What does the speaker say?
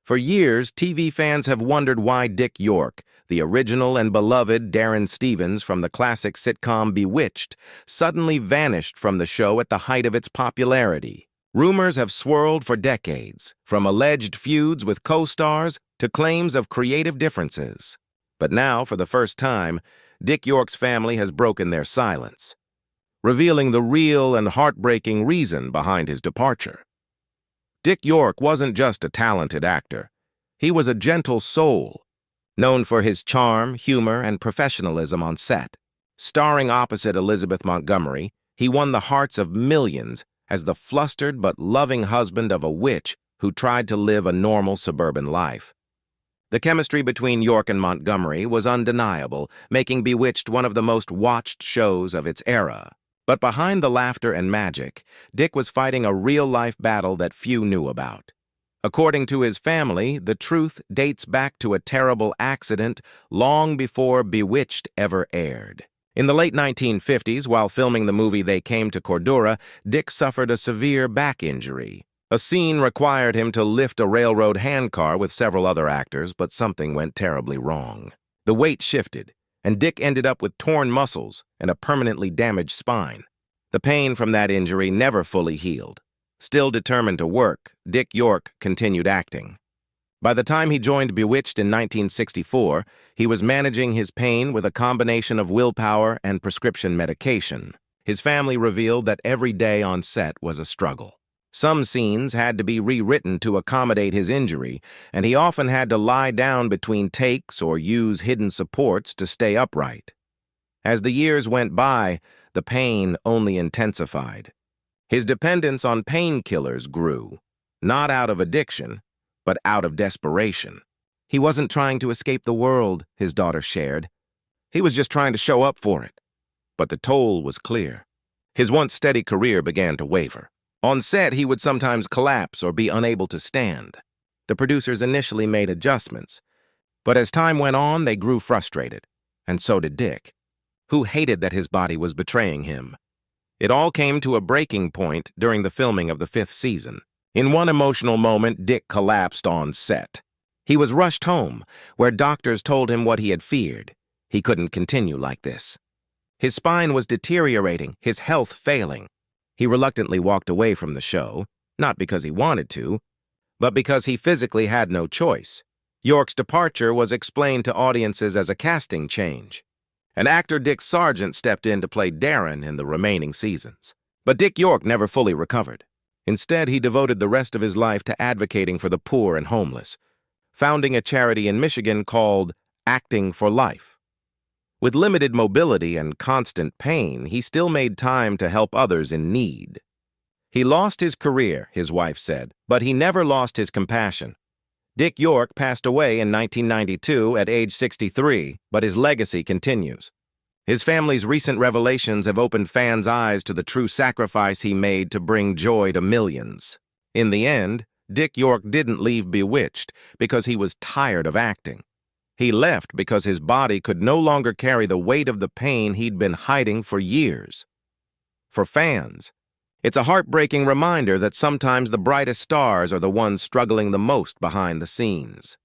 For years, TV fans have wondered why Dick York, the original and beloved Darrin Stephens from the classic sitcom Bewitched, suddenly vanished from the show at the height of its popularity. Rumors have swirled for decades, from alleged feuds with co-stars to claims of creative differences. But now, for the first time, Dick York's family has broken their silence, revealing the real and heartbreaking reason behind his departure. Dick York wasn't just a talented actor. He was a gentle soul, known for his charm, humor, and professionalism on set. Starring opposite Elizabeth Montgomery, he won the hearts of millions as the flustered but loving husband of a witch who tried to live a normal suburban life. The chemistry between York and Montgomery was undeniable, making Bewitched one of the most watched shows of its era. But behind the laughter and magic, Dick was fighting a real-life battle that few knew about. According to his family, the truth dates back to a terrible accident long before Bewitched ever aired. In the late 1950s, while filming the movie They Came to Cordura, Dick suffered a severe back injury. A scene required him to lift a railroad handcar with several other actors, but something went terribly wrong. The weight shifted, and Dick ended up with torn muscles and a permanently damaged spine. The pain from that injury never fully healed. Still determined to work, Dick York continued acting. By the time he joined Bewitched in 1964, he was managing his pain with a combination of willpower and prescription medication. His family revealed that every day on set was a struggle. Some scenes had to be rewritten to accommodate his injury, and he often had to lie down between takes or use hidden supports to stay upright. As the years went by, the pain only intensified. His dependence on painkillers grew, not out of addiction, but out of desperation. He wasn't trying to escape the world, his daughter shared. He was just trying to show up for it. But the toll was clear. His once steady career began to waver. On set, he would sometimes collapse or be unable to stand. The producers initially made adjustments, but as time went on, they grew frustrated, and so did Dick, who hated that his body was betraying him. It all came to a breaking point during the filming of the 5th season. In one emotional moment, Dick collapsed on set. He was rushed home, where doctors told him what he had feared. He couldn't continue like this. His spine was deteriorating, his health failing. He reluctantly walked away from the show, not because he wanted to, but because he physically had no choice. York's departure was explained to audiences as a casting change, and actor Dick Sargent stepped in to play Darrin in the remaining seasons. But Dick York never fully recovered. Instead, he devoted the rest of his life to advocating for the poor and homeless, founding a charity in Michigan called Acting for Life. With limited mobility and constant pain, he still made time to help others in need. He lost his career, his wife said, but he never lost his compassion. Dick York passed away in 1992 at age 63, but his legacy continues. His family's recent revelations have opened fans' eyes to the true sacrifice he made to bring joy to millions. In the end, Dick York didn't leave Bewitched because he was tired of acting. He left because his body could no longer carry the weight of the pain he'd been hiding for years. For fans, it's a heartbreaking reminder that sometimes the brightest stars are the ones struggling the most behind the scenes.